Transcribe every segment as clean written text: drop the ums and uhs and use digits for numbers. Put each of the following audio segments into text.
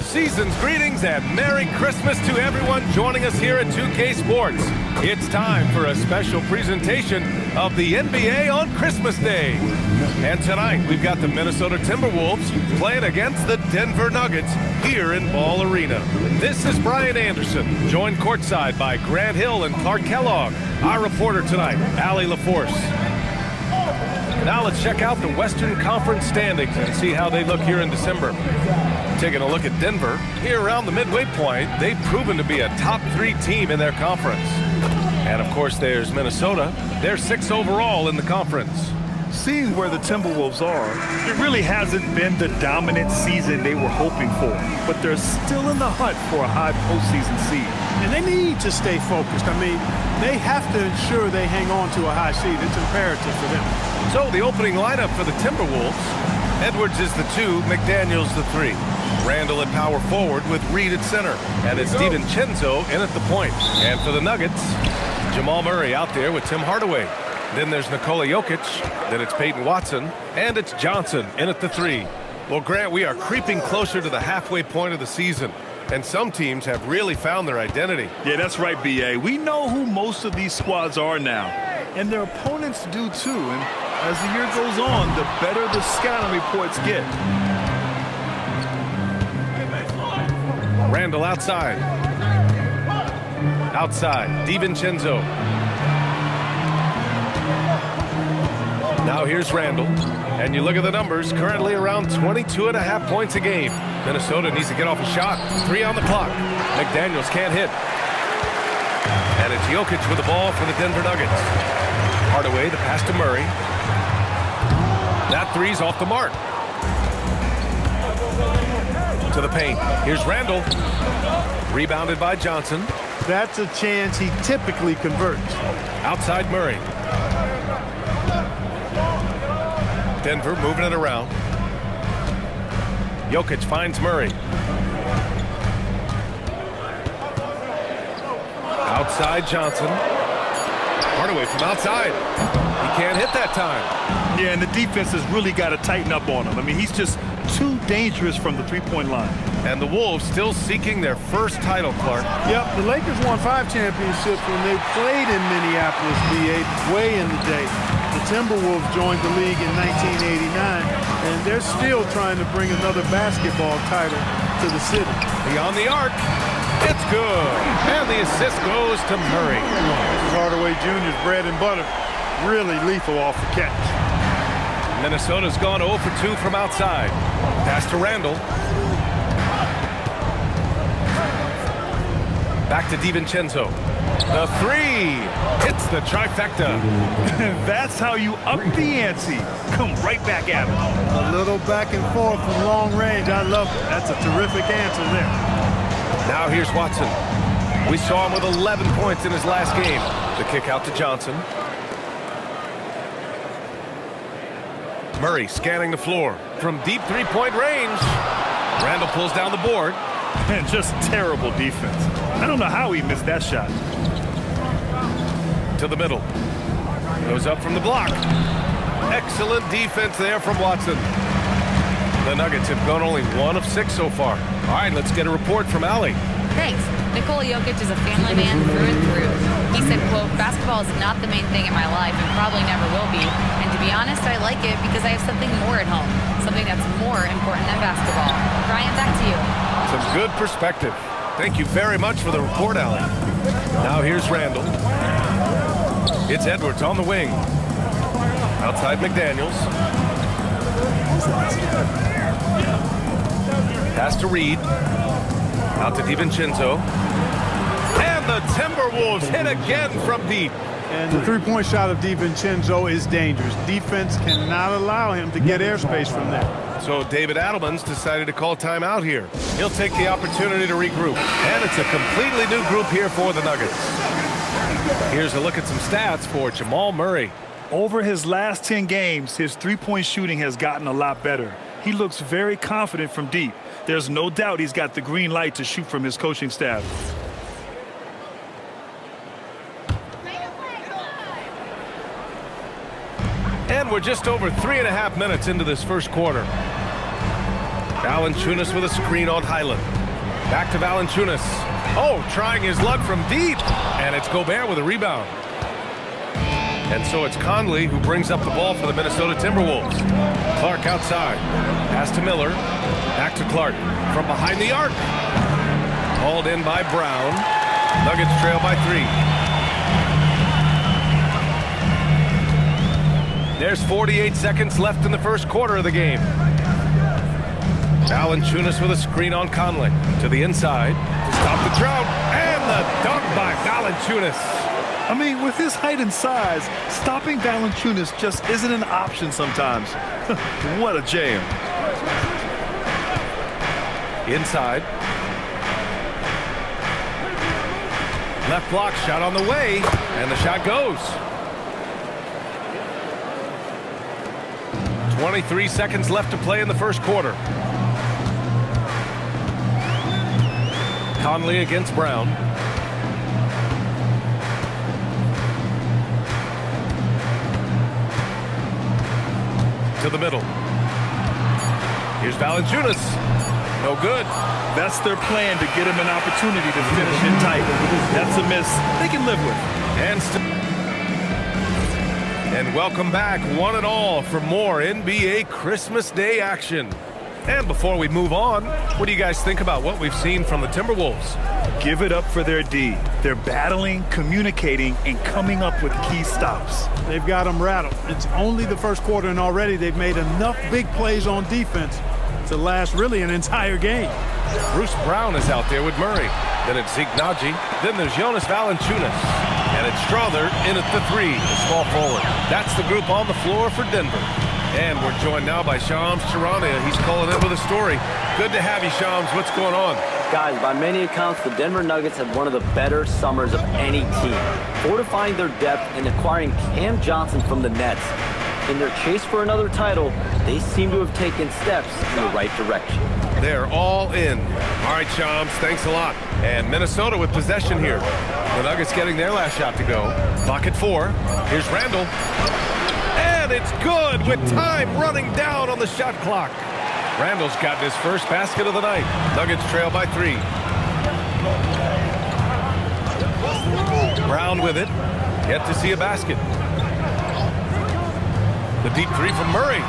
season's greetings and Merry Christmas to everyone joining us here at 2K Sports. It's time for a special presentation of the NBA on Christmas Day. And tonight, we've got the Minnesota Timberwolves playing against the Denver Nuggets here in Ball Arena. This is Brian Anderson, joined courtside by Grant Hill and Clark Kellogg. Our reporter tonight, Allie LaForce. Now let's check out the Western Conference standings and see how they look here in December. Taking a look at Denver, here around the midway point, they've proven to be a top 3 team in their conference. And of course there's Minnesota. They're 6th overall in the conference. Seeing where the Timberwolves are, it really hasn't been the dominant season they were hoping for. But they're still in the hunt for a high postseason seed. And they need to stay focused. I mean, they have to ensure they hang on to a high seed. It's imperative for them. So the opening lineup for the Timberwolves, Edwards is the 2, McDaniels the 3. Randall at power forward with Reed at center. And it's DiVincenzo in at the point. And for the Nuggets, Jamal Murray out there with Tim Hardaway. Then there's Nikola Jokic, then it's Peyton Watson, and it's Johnson in at the 3. Well, Grant, we are creeping closer to the halfway point of the season, and some teams have really found their identity. Yeah, that's right, B.A. We know who most of these squads are now, and their opponents do too. And as the year goes on, the better the scouting reports get. Randall outside. Outside, DiVincenzo. Now here's Randall, and you look at the numbers, currently around 22.5 points a game. Minnesota needs to get off a shot. 3 on the clock. McDaniels can't hit. And it's Jokic with the ball for the Denver Nuggets. Hardaway, the pass to Murray. That 3's off the mark. To the paint. Here's Randall. Rebounded by Johnson. That's a chance he typically converts. Outside Murray. Denver moving it around. Jokic finds Murray. Outside Johnson. Hardaway from outside. He can't hit that time. Yeah, and the defense has really got to tighten up on him. I mean, he's just too dangerous from the three-point line. And the Wolves still seeking their first title, Clark. Yep, the Lakers won 5 championships when they played in Minneapolis, VA, way in the day. The Timberwolves joined the league in 1989, and they're still trying to bring another basketball title to the city. Beyond the arc. It's good. And the assist goes to Murray. Hardaway Jr.'s bread and butter. Really lethal off the catch. Minnesota's gone 0 for 2 from outside. Pass to Randall. Back to DiVincenzo. The 3 hits the trifecta. That's how you up the ante. Come right back at him. A little back and forth from long range. I love it. That's a terrific answer there. Now here's Watson. We saw him with 11 points in his last game. The kick out to Johnson. Murray scanning the floor from deep three-point range. Randall pulls down the board. And just terrible defense. I don't know how he missed that shot. To the middle. Goes up from the block. Excellent defense there from Watson. The Nuggets have gone only 1 of 6 so far. All right, let's get a report from Allie. Thanks. Nikola Jokic is a family man through and through. He said, quote, "Basketball is not the main thing in my life and probably never will be. And to be honest, I like it because I have something more at home, something that's more important than basketball." Brian, back to you. Some good perspective. Thank you very much for the report, Allie. Now here's Randall. It's Edwards on the wing. Outside McDaniels. Pass to Reed. Out to DiVincenzo. And the Timberwolves hit again from deep. And the three-point shot of DiVincenzo is dangerous. Defense cannot allow him to get airspace from there. So David Adelman's decided to call timeout here. He'll take the opportunity to regroup. And it's a completely new group here for the Nuggets. Here's a look at some stats for Jamal Murray. Over his last 10 games, his three-point shooting has gotten a lot better. He looks very confident from deep. There's no doubt he's got the green light to shoot from his coaching staff. And we're just over 3.5 minutes into this first quarter. Valanciunas with a screen on Highland. Back to Valanciunas. Oh, trying his luck from deep. And it's Gobert with a rebound. And so it's Conley who brings up the ball for the Minnesota Timberwolves. Clark outside. Pass to Miller. Back to Clark. From behind the arc. Hauled in by Brown. Nuggets trail by 3. There's 48 seconds left in the first quarter of the game. Valanciunas with a screen on Conley. To the inside. To stop the drought. And the dunk by Valanciunas. I mean, with his height and size, stopping Valanciunas just isn't an option sometimes. What a jam. Inside. Left block shot on the way, and the shot goes. 23 seconds left to play in the first quarter. Conley against Brown. To the middle. Here's Valanciunas. No good. That's their plan, to get him an opportunity to finish in tight. That's a miss they can live with. And welcome back, one and all, for more NBA Christmas Day action. And before we move on, what do you guys think about what we've seen from the Timberwolves? Give it up for their D. They're battling, communicating, and coming up with key stops. They've got them rattled. It's only the first quarter, and already they've made enough big plays on defense to last really an entire game. Bruce Brown is out there with Murray. Then it's Zeke Naji. Then there's Jonas Valanciunas. And it's Strother in at the 3, the small forward. That's the group on the floor for Denver. And we're joined now by Shams Charania. He's calling in with a story. Good to have you, Shams. What's going on? Guys, by many accounts, the Denver Nuggets had one of the better summers of any team, fortifying their depth and acquiring Cam Johnson from the Nets. In their chase for another title, they seem to have taken steps in the right direction. They're all in. All right, Shams, thanks a lot. And Minnesota with possession here. The Nuggets getting their last shot to go. Clock at 4. Here's Randall. And it's good with time running down on the shot clock. Randall's gotten his first basket of the night. Nuggets trail by 3. Brown with it. Yet to see a basket. The deep 3 from Murray.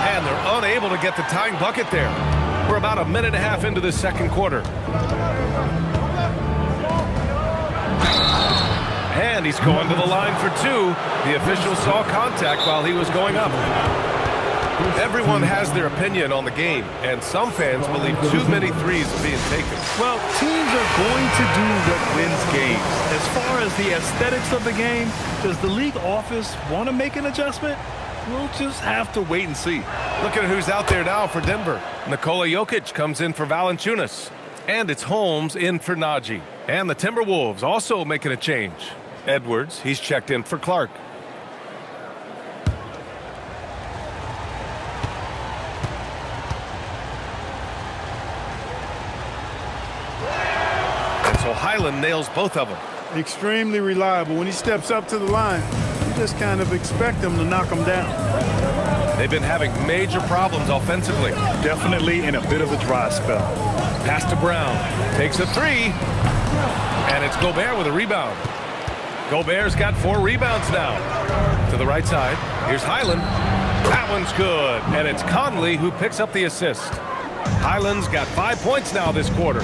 And they're unable to get the tying bucket there. We're about a minute and a half into the second quarter. And he's going to the line for 2. The official saw contact while he was going up. Everyone has their opinion on the game, and some fans believe too many threes are being taken. Well, teams are going to do what wins games. As far as the aesthetics of the game, does the league office want to make an adjustment? We'll just have to wait and see. Look at who's out there now for Denver. Nikola Jokic comes in for Valanciunas. And it's Holmes in for Naji. And the Timberwolves also making a change. Edwards, he's checked in for Clark. And so Highland nails both of them. Extremely reliable. When he steps up to the line, you just kind of expect him to knock him down. They've been having major problems offensively. Definitely in a bit of a dry spell. Pass to Brown. Takes a 3. And it's Gobert with a rebound. Gobert's got 4 rebounds now. To the right side. Here's Highland. That one's good. And it's Conley who picks up the assist. Highland's got 5 points now this quarter.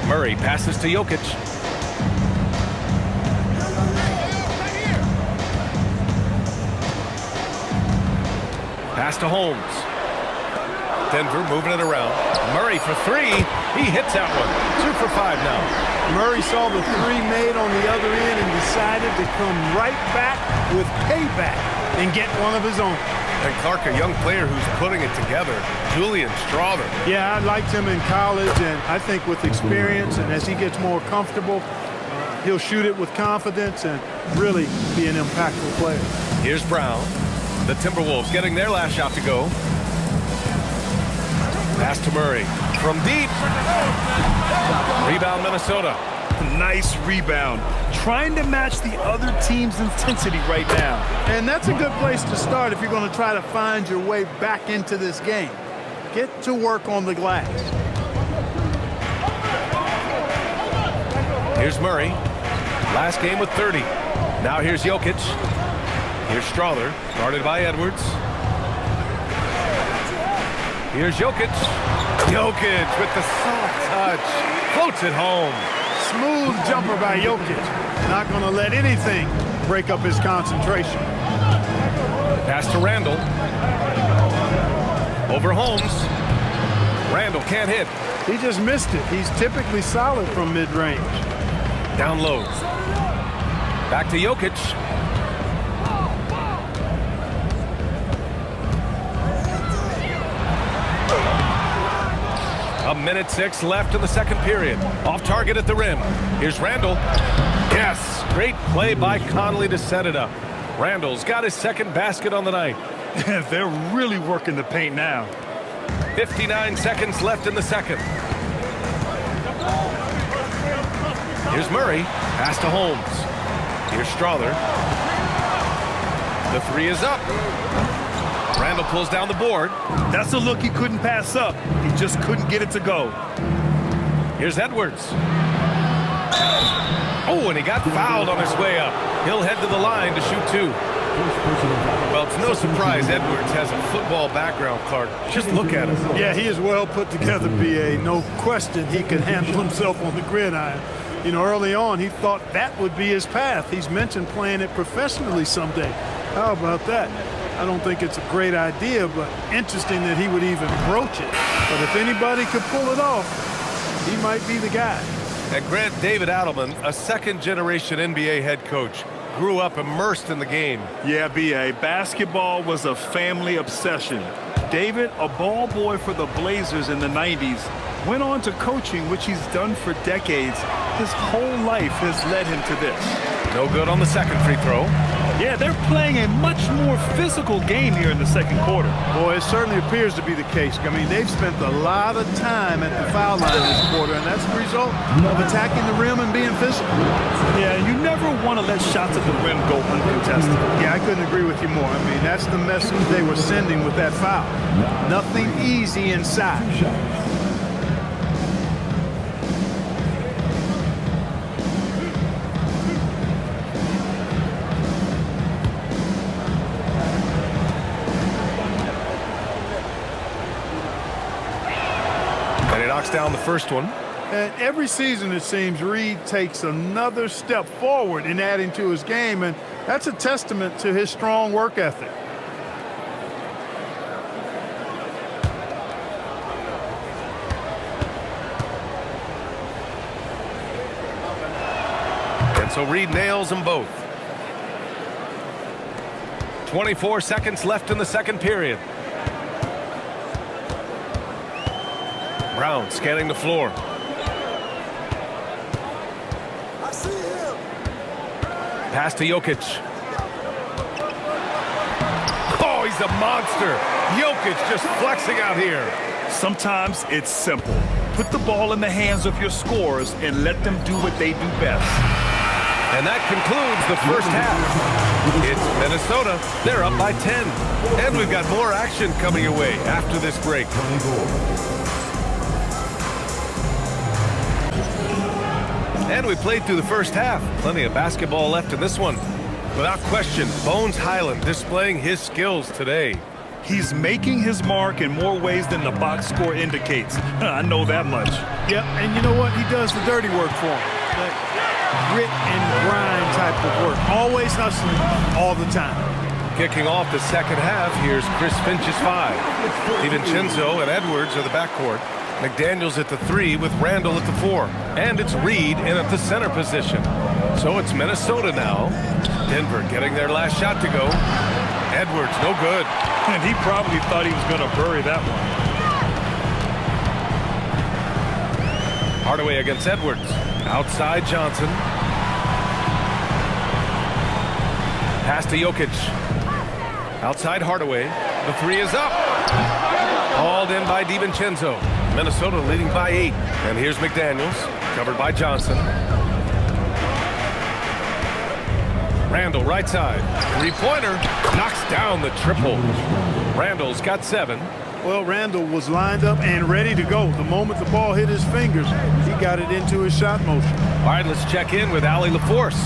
Murray passes to Jokic. Pass to Holmes. Denver moving it around. Murray for 3. He hits that one. 2 for 5 now. Murray saw the 3 made on the other end and decided to come right back with payback and get one of his own. And Clark, a young player who's putting it together, Julian Strother. Yeah, I liked him in college, and I think with experience and as he gets more comfortable, he'll shoot it with confidence and really be an impactful player. Here's Brown. The Timberwolves getting their last shot to go. Pass to Murray. From deep. Rebound Minnesota. Nice rebound. Trying to match the other team's intensity right now. And that's a good place to start if you're going to try to find your way back into this game. Get to work on the glass. Here's Murray. Last game with 30. Now here's Jokic. Here's Strother, guarded by Edwards. Here's Jokic. Jokic with the soft touch. Floats it home. Smooth jumper by Jokic. Not going to let anything break up his concentration. Pass to Randall. Over Holmes. Randall can't hit. He just missed it. He's typically solid from mid-range. Down low. Back to Jokic. A minute 6 left in the second period. Off target at the rim. Here's Randall. Yes, great play by Conley to set it up. Randall's got his second basket on the night. They're really working the paint now. 59 seconds left in the second. Here's Murray. Pass to Holmes. Here's Strother. The three is up. Randall pulls down the board. That's a look he couldn't pass up. He just couldn't get it to go. Here's Edwards. Oh, and he got fouled on his way up. He'll head to the line to shoot two. Well, it's no surprise Edwards has a football background, Clark. Just look at him. Yeah, he is well put together, B.A. No question he can handle himself on the gridiron. You know, early on, he thought that would be his path. He's mentioned playing it professionally someday. How about that? I don't think it's a great idea, but interesting that he would even broach it. But if anybody could pull it off, he might be the guy. And Grant, David Adelman, a second-generation NBA head coach, grew up immersed in the game. Yeah, B.A., basketball was a family obsession. David, a ball boy for the Blazers in the 90s, went on to coaching, which he's done for decades. His whole life has led him to this. No good on the second free throw. Yeah, they're playing a much more physical game here in the second quarter. Boy, it certainly appears to be the case. I mean, they've spent a lot of time at the foul line this quarter, and that's the result of attacking the rim and being physical. Yeah, you never want to let shots at the rim go uncontested. Yeah, I couldn't agree with you more. I mean, that's the message they were sending with that foul. Nothing easy inside. Down the first one. And every season, it seems, Reed takes another step forward in adding to his game, and that's a testament to his strong work ethic. And so Reed nails them both. 24 seconds left in the second period. Brown scanning the floor. I see him. Pass to Jokic. Oh, he's a monster. Jokic just flexing out here. Sometimes it's simple. Put the ball in the hands of your scorers and let them do what they do best. And that concludes the first half. It's Minnesota. They're up by 10. And we've got more action coming your way after this break. And we played through the first half. Plenty of basketball left in this one. Without question, Bones Highland displaying his skills today. He's making his mark in more ways than the box score indicates. I know that much. Yep, and you know what? He does the dirty work for him. That grit and grind type of work. Always hustling, all the time. Kicking off the second half, here's Chris Finch's 5. DiVincenzo and Edwards are the backcourt. McDaniels at the 3 with Randall at the 4. And it's Reed in at the center position. So it's Minnesota now. Denver getting their last shot to go. Edwards, no good. And he probably thought he was going to bury that one. Hardaway against Edwards. Outside Johnson. Pass to Jokic. Outside Hardaway. The 3 is up. Hauled in by DiVincenzo. Minnesota leading by 8. And here's McDaniels, covered by Johnson. Randall, right side. Three-pointer. Knocks down the triple. Randall's got 7. Well, Randall was lined up and ready to go. The moment the ball hit his fingers, he got it into his shot motion. All right, let's check in with Allie LaForce.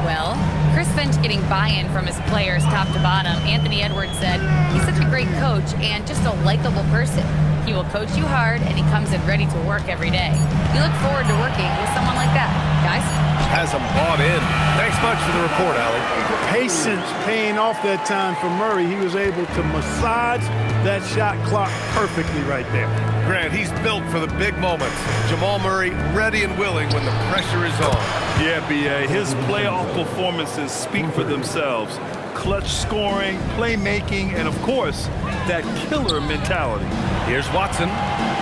Well, Chris Finch getting buy-in from his players top to bottom. Anthony Edwards said he's such a great coach and just a likable person. He will coach you hard, and he comes in ready to work every day. We look forward to working with someone like that. Guys? Has them bought in. Thanks much for the report, Allie. Patience paying off that time for Murray. He was able to massage that shot clock perfectly right there. Grant, he's built for the big moments. Jamal Murray ready and willing when the pressure is on. Yeah, B.A. His playoff performances speak for themselves. Clutch scoring, playmaking, and, of course, that killer mentality. Here's Watson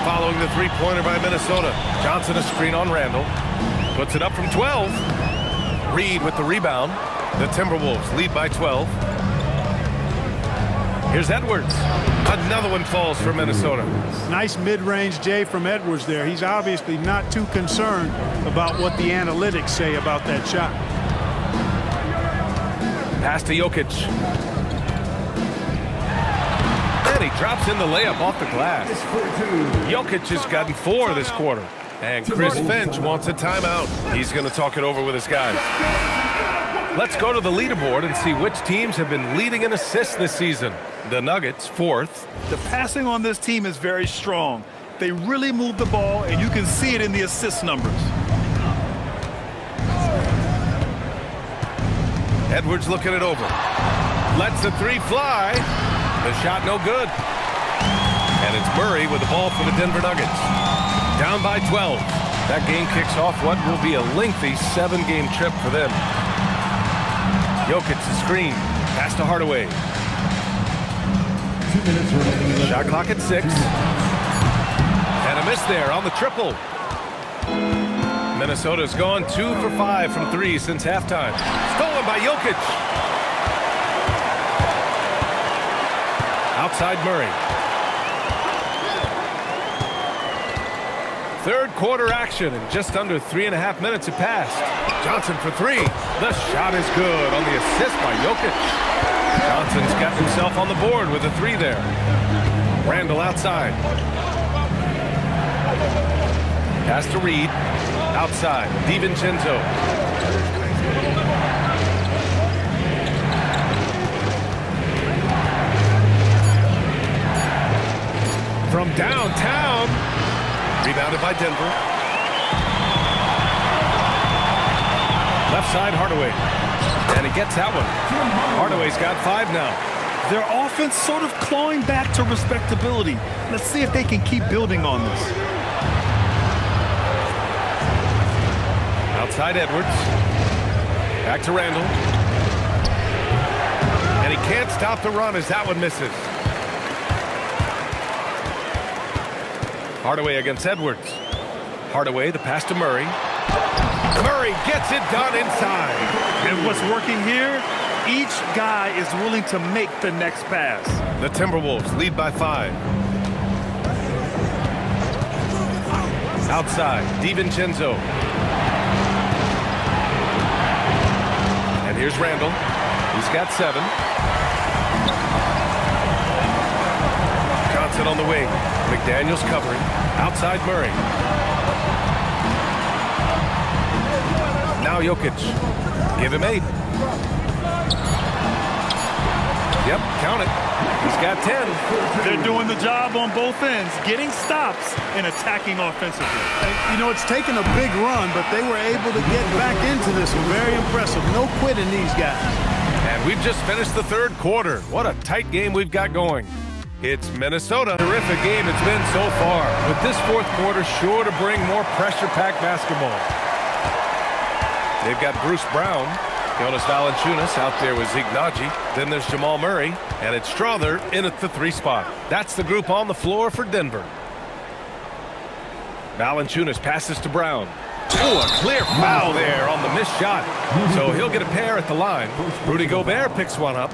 following the three-pointer by Minnesota. Johnson a screen on Randall. Puts it up from 12. Reed with the rebound. The Timberwolves lead by 12. Here's Edwards. Another one falls for Minnesota. Nice mid-range J from Edwards there. He's obviously not too concerned about what the analytics say about that shot. Pass to Jokic. And he drops in the layup off the glass. Jokic has gotten 4 this quarter. And Chris Finch wants a timeout. He's going to talk it over with his guys. Let's go to the leaderboard and see which teams have been leading in assists this season. The Nuggets, 4th. The passing on this team is very strong. They really move the ball, and you can see it in the assist numbers. Edwards looking it over. Lets the three fly. The shot no good. And it's Murray with the ball for the Denver Nuggets. Down by 12. That game kicks off what will be a lengthy 7-game trip for them. Jokic the screen. Pass to Hardaway. 2 minutes remaining. Shot clock at 6. And a miss there on the triple. Minnesota's gone 2 for 5 from 3 since halftime. Stolen by Jokic. Outside Murray. Third quarter action, and just under 3.5 minutes have passed. Johnson for 3. The shot is good on the assist by Jokic. Johnson's got himself on the board with a 3 there. Randall outside. Pass to Reed. Outside. DiVincenzo. From downtown. Rebounded by Denver. Left side, Hardaway. And he gets that one. Hardaway's got 5 now. Their offense sort of clawing back to respectability. Let's see if they can keep building on this. Outside Edwards. Back to Randall. And he can't stop the run as that one misses. Hardaway against Edwards. Hardaway, the pass to Murray. Murray gets it done inside. And what's working here? Each guy is willing to make the next pass. The Timberwolves lead by 5. Outside, DiVincenzo. And here's Randall. He's got 7. Johnson on the wing. McDaniels covering. Outside Murray. Now Jokic. Give him 8. Yep, count it. He's got 10. They're doing the job on both ends, getting stops and attacking offensively. You know, it's taken a big run, but they were able to get back into this one. Very impressive. No quitting these guys. And we've just finished the third quarter. What a tight game we've got going. It's Minnesota. Terrific game it's been so far. With this fourth quarter sure to bring more pressure-packed basketball. They've got Bruce Brown, Jonas Valanciunas out there with Zignaji. Then there's Jamal Murray, and it's Strother in at the 3 spot. That's the group on the floor for Denver. Valanciunas passes to Brown. Oh, a clear foul there on the missed shot. So he'll get a pair at the line. Rudy Gobert picks one up.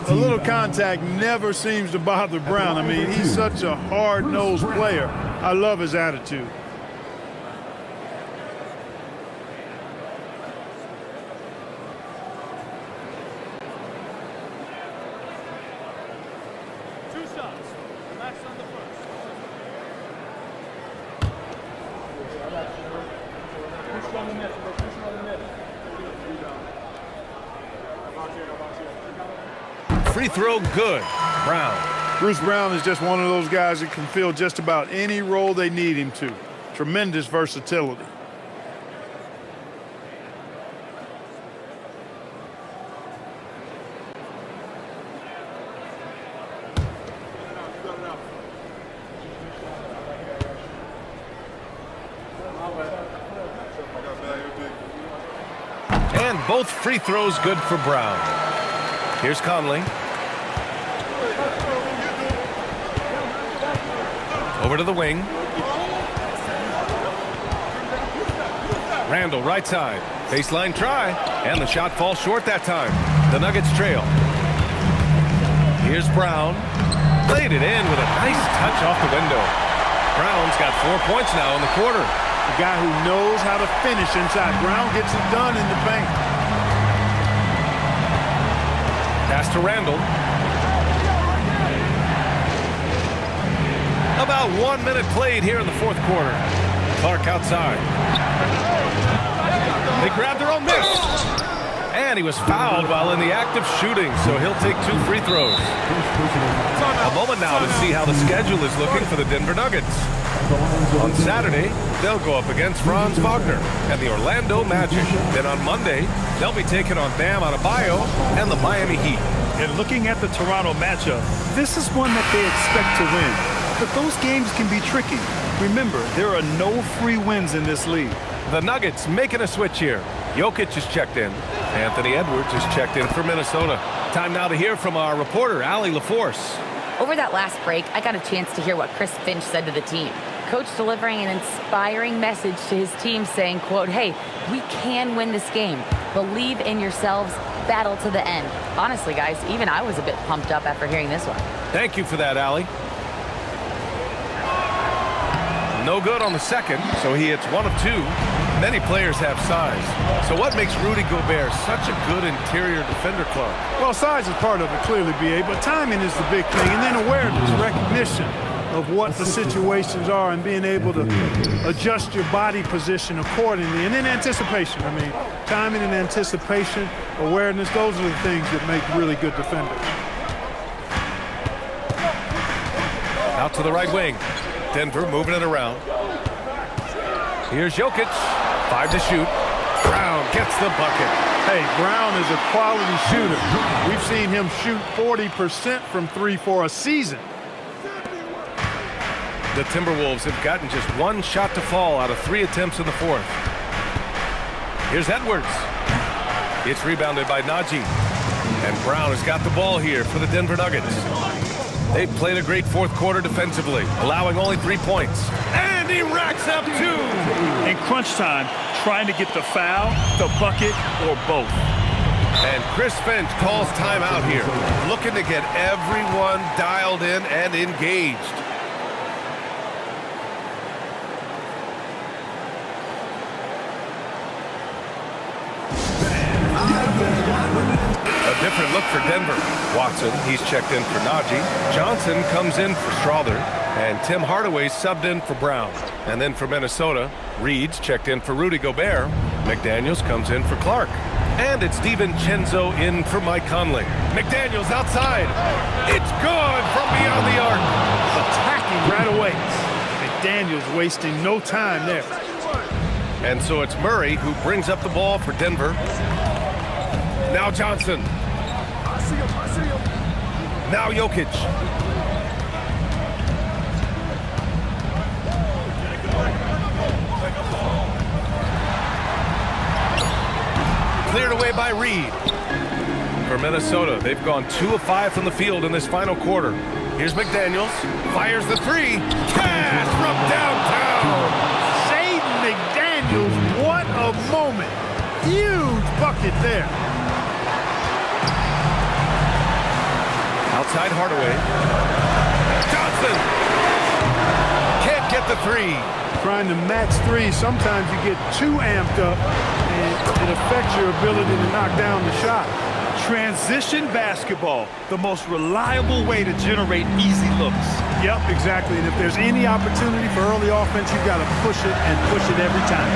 A little contact never seems to bother Brown. I mean, he's such a hard-nosed player. I love his attitude. Free throw good. Brown. Bruce Brown is just one of those guys that can fill just about any role they need him to. Tremendous versatility. And both free throws good for Brown. Here's Conley. Over to the wing. Randall, right side. Baseline try. And the shot falls short that time. The Nuggets trail. Here's Brown. Played it in with a nice touch off the window. Brown's got 4 points now in the quarter. A guy who knows how to finish inside. Brown gets it done in the paint. Pass to Randall. About 1 minute played here in the fourth quarter. Clark outside. They grab their own miss. And he was fouled while in the act of shooting, so he'll take 2 free throws. A moment now to see how the schedule is looking for the Denver Nuggets. On Saturday, they'll go up against Franz Wagner and the Orlando Magic. Then on Monday, they'll be taking on Bam Adebayo and the Miami Heat. And looking at the Toronto matchup, this is one that they expect to win. But those games can be tricky. Remember, there are no free wins in this league. The Nuggets making a switch here. Jokic is checked in. Anthony Edwards is checked in for Minnesota. Time now to hear from our reporter, Allie LaForce. Over that last break, I got a chance to hear what Chris Finch said to the team. Coach delivering an inspiring message to his team saying, quote, "Hey, we can win this game. Believe in yourselves. Battle to the end." Honestly, guys, even I was a bit pumped up after hearing this one. Thank you for that, Allie. No good on the second, so he hits 1 of 2. Many players have size. So what makes Rudy Gobert such a good interior defender, Clark? Well, size is part of it, clearly, B.A., but timing is the big thing, and then awareness, recognition of what the situations are and being able to adjust your body position accordingly. And then anticipation. I mean, timing and anticipation, awareness, those are the things that make really good defenders. Out to the right wing. Denver moving it around. Here's Jokic. 5 to shoot. Brown gets the bucket. Hey, Brown is a quality shooter. We've seen him shoot 40% from 3 for a season. The Timberwolves have gotten just 1 shot to fall out of 3 attempts in the fourth. Here's Edwards. It's rebounded by Najee. And Brown has got the ball here for the Denver Nuggets. They've played a great fourth quarter defensively, allowing only 3 points. And he racks up 2. In crunch time, trying to get the foul, the bucket, or both. And Chris Finch calls timeout here, looking to get everyone dialed in and engaged. A different look for Denver. Watson, he's checked in for Najee. Johnson comes in for Strawther. And Tim Hardaway subbed in for Brown. And then for Minnesota, Reed's checked in for Rudy Gobert. McDaniels comes in for Clark. And it's DiVincenzo in for Mike Conley. McDaniels outside. It's good from beyond the arc. Attacking right away. McDaniels wasting no time there. And so it's Murray who brings up the ball for Denver. Now Johnson. Now Jokic. Cleared away by Reed. For Minnesota, they've gone 2 of 5 from the field in this final quarter. Here's McDaniels. Fires the 3. Cash from downtown. Shaden McDaniels, what a moment. Huge bucket there. Outside Hardaway. Johnson. Can't get the 3. Trying to match 3, sometimes you get too amped up and it affects your ability to knock down the shot. Transition basketball, the most reliable way to generate easy looks. Yep, exactly. And if there's any opportunity for early offense, you've got to push it and push it every time.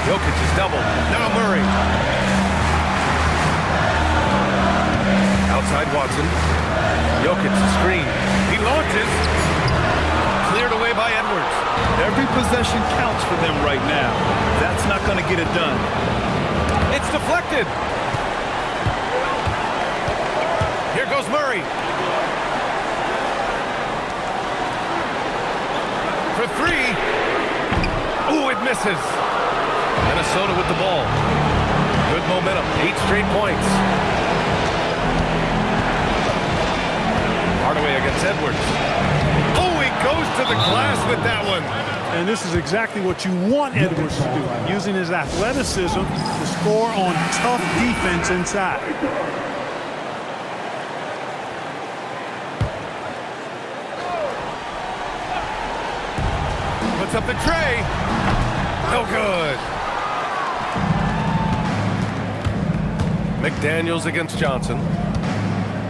Jokic is doubled. Now Murray. Outside Watson. Jokic screen. He launches. Cleared away by Edwards. Every possession counts for them right now. That's not going to get it done. It's deflected. Here goes Murray. For three. Ooh, it misses. Minnesota with the ball. Good momentum. 8 straight points. Hardaway against Edwards. Oh, he goes to the glass with that one. And this is exactly what you want Edwards to do, using his athleticism to score on tough defense inside. Puts up the tray. No good. McDaniels against Johnson.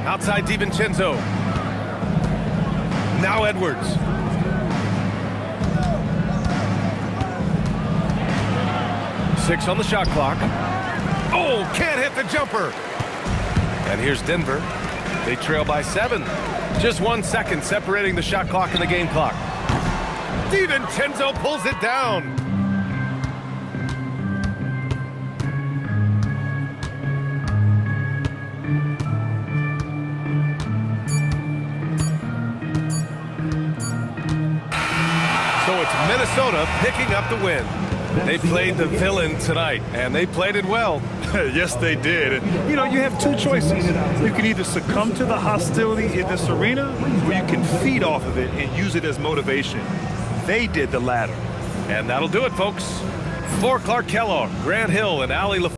Outside DiVincenzo. Now Edwards. Six on the shot clock. Oh, can't hit the jumper. And here's Denver. They trail by 7. Just 1 second separating the shot clock and the game clock. DiVincenzo pulls it down. So it's Minnesota picking up the win. They played the villain tonight, and they played it well. Yes, they did. You know, you have 2 choices. You can either succumb to the hostility in this arena, or you can feed off of it and use it as motivation. They did the latter. And that'll do it, folks. For Clark Kellogg, Grant Hill, and Allie LaFleur.